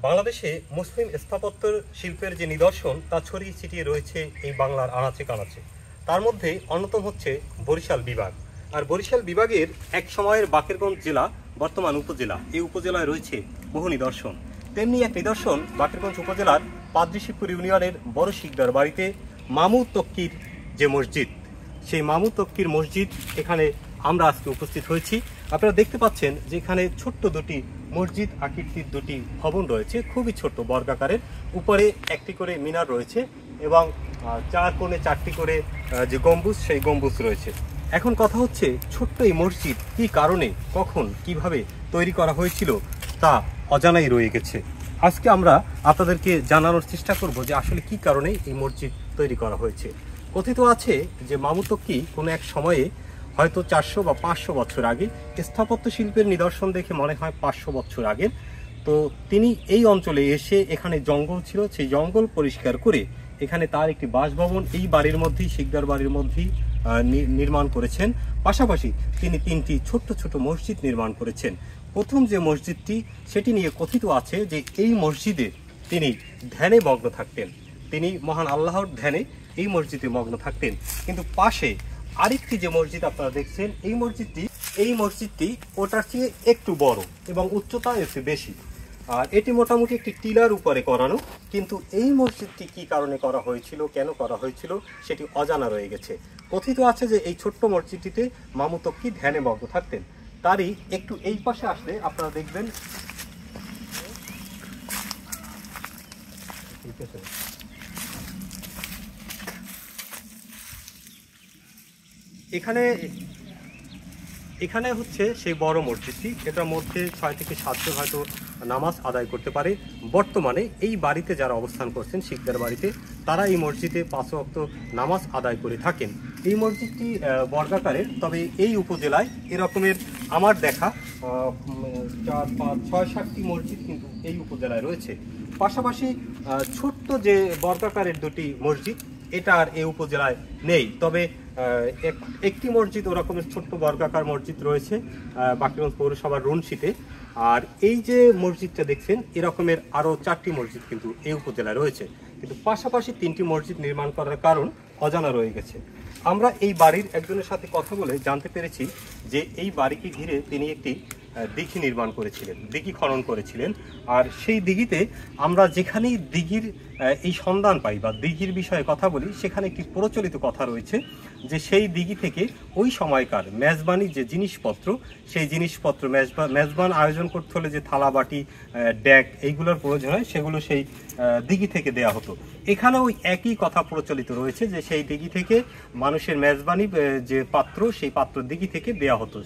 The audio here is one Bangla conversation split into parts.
বাংলাদেশে মুসলিম স্থাপত্য শিল্পের যে নিদর্শন তা ছড়িয়ে ছিটিয়ে রয়েছে এই বাংলার আনাচে কানাচে। তার মধ্যে অন্যতম হচ্ছে বরিশাল বিভাগ। আর বরিশাল বিভাগের এক সময়ের বাকেরগঞ্জ জেলা বর্তমান উপজেলা, এই উপজেলায় রয়েছে বহু নিদর্শন। তেমনি এক নিদর্শন বাকেরগঞ্জ উপজেলার পাদ্রিশিবপুর ইউনিয়নের বড় শিকদার বাড়িতে মামু তক্কির যে মসজিদ, সেই মামু তক্কির মসজিদ, এখানে আমরা আজকে উপস্থিত হয়েছি। আপনারা দেখতে পাচ্ছেন যে এখানে ছোট্ট দুটি মসজিদ আকৃতির দুটি ভবন রয়েছে, খুবই ছোট্ট বর্গাকারের। উপরে একটি করে মিনার রয়েছে এবং চার কোণে চারটি করে যে গম্বুজ, সেই গম্বুজ রয়েছে। এখন কথা হচ্ছে ছোট্ট এই মসজিদ কি কারণে, কখন, কিভাবে তৈরি করা হয়েছিল তা অজানাই রয়ে গেছে। আজকে আমরা আপনাদেরকে জানানোর চেষ্টা করব যে আসলে কি কারণে এই মসজিদ তৈরি করা হয়েছে। কথিত আছে যে মামু তক্কি কোনো এক সময়ে হয়তো 400 বা 500 বছর আগে, স্থাপত্য শিল্পের নিদর্শন দেখে মনে হয় 500 বছর আগের, তো তিনি এই অঞ্চলে এসে, এখানে জঙ্গল ছিল, সেই জঙ্গল পরিষ্কার করে এখানে তার একটি বাসভবন এই বাড়ির মধ্যেই, শিকদার বাড়ির মধ্যেই নির্মাণ করেছেন। পাশাপাশি তিনি 3টি ছোট্ট ছোট মসজিদ নির্মাণ করেছেন। প্রথম যে মসজিদটি, সেটি নিয়ে কথিত আছে যে এই মসজিদে তিনি ধ্যানে মগ্ন থাকতেন, তিনি মহান আল্লাহর ধ্যানে এই মসজিদে মগ্ন থাকতেন। কিন্তু পাশে আরেকটি যে মসজিদ আপনারা দেখছেন, এই মসজিদটি ওটার চেয়ে একটু বড় এবং উচ্চতা একটু বেশি। আর এটি মোটামুটি একটি টিলার উপরে করানো, কিন্তু এই মসজিদটি কি কারণে করা হয়েছিল, কেন করা হয়েছিল, সেটি অজানা রয়ে গেছে। কথিত আছে যে এই ছোট্ট মসজিদটিতে মামু তক্কি ধ্যানে মগ্ন থাকতেন। তারই একটু এই পাশে আসলে আপনারা দেখবেন এখানে হচ্ছে সেই বড় মসজিদটি। এটার মধ্যে 6 থেকে 7 জন হয়তো নামাজ আদায় করতে পারে। বর্তমানে এই বাড়িতে যারা অবস্থান করছেন, শিকদার বাড়িতে, তারা এই মসজিদে 5 ওয়াক্ত নামাজ আদায় করে থাকেন। এই মসজিদটি বর্গাকারের, তবে এই উপজেলায় এরকমের আমার দেখা 4, 5, 6, 7টি মসজিদ কিন্তু এই উপজেলায় রয়েছে। পাশাপাশি ছোট্ট যে বর্গাকারের দুটি মসজিদ, এটা আর এই উপজেলায় নেই। তবে একটি মসজিদ ওরকমের ছোট্ট বর্গাকার মসজিদ রয়েছে বাকেরগঞ্জ পৌরসভার রুনশিতে। আর এই যে মসজিদটা দেখছেন, এরকমের আরও 4টি মসজিদ কিন্তু এই উপজেলায় রয়েছে, কিন্তু পাশাপাশি 3টি মসজিদ নির্মাণ করার কারণ অজানা রয়ে গেছে। আমরা এই বাড়ির একজনের সাথে কথা বলে জানতে পেরেছি যে এই বাড়িকে ঘিরে তিনি একটি দিঘি নির্মাণ করেছিলেন, দিঘি খনন করেছিলেন। আর সেই দিঘিতে আমরা যেখানেই দিঘির এই সন্ধান পাই বা দিঘির বিষয়ে কথা বলি, সেখানে একটি প্রচলিত কথা রয়েছে যে সেই দিঘি থেকে ওই সময়কার মেজবানির যে জিনিসপত্র, সেই জিনিসপত্র মেজবান আয়োজন করতে হলে যে থালা বাটি, ড্যাক, এইগুলোর প্রয়োজন হয়, সেগুলো সেই দিঘি থেকে দেয়া হতো। এখানেও একই কথা প্রচলিত রয়েছে যে সেই দিঘি থেকে মানুষের মেজবানি যে পাত্র, সেই পাত্র দিঘি থেকে দেয়া হতো,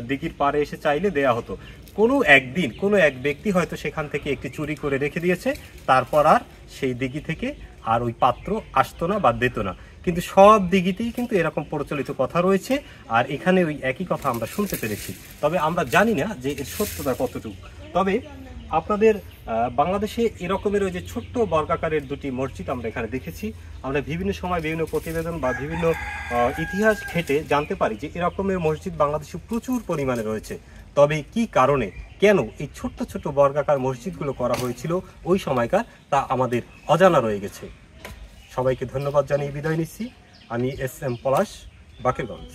দিঘির পাড়ে এসে চাইলে দেয়া হতো। কোনো একদিন কোনো এক ব্যক্তি হয়তো সেখান থেকে একটি চুরি করে রেখে দিয়েছে, তারপর আর সেই দিঘি থেকে আর ওই পাত্র আসতো না বা দিত না। কিন্তু সব দিঘিতেই কিন্তু এরকম প্রচলিত কথা রয়েছে, আর এখানে ওই একই কথা আমরা শুনতে পেরেছি। তবে আমরা জানি না যে এর সত্যতা কতটুকু। তবে আপনাদের বাংলাদেশে এরকমের ওই যে ছোট্ট বর্গাকারের দুটি মসজিদ আমরা এখানে দেখেছি। আমরা বিভিন্ন সময় বিভিন্ন প্রতিবেদন বা বিভিন্ন ইতিহাস ঘেঁটে জানতে পারি যে এরকমের মসজিদ বাংলাদেশে প্রচুর পরিমাণে রয়েছে। তবে কি কারণে, কেন এই ছোট্ট ছোট্ট বর্গাকার মসজিদগুলো করা হয়েছিল ওই সময়কার, তা আমাদের অজানা রয়ে গেছে। সবাইকে ধন্যবাদ জানিয়ে বিদায় নিচ্ছি। আমি এস এম পলাশ, বাকেরগঞ্জ।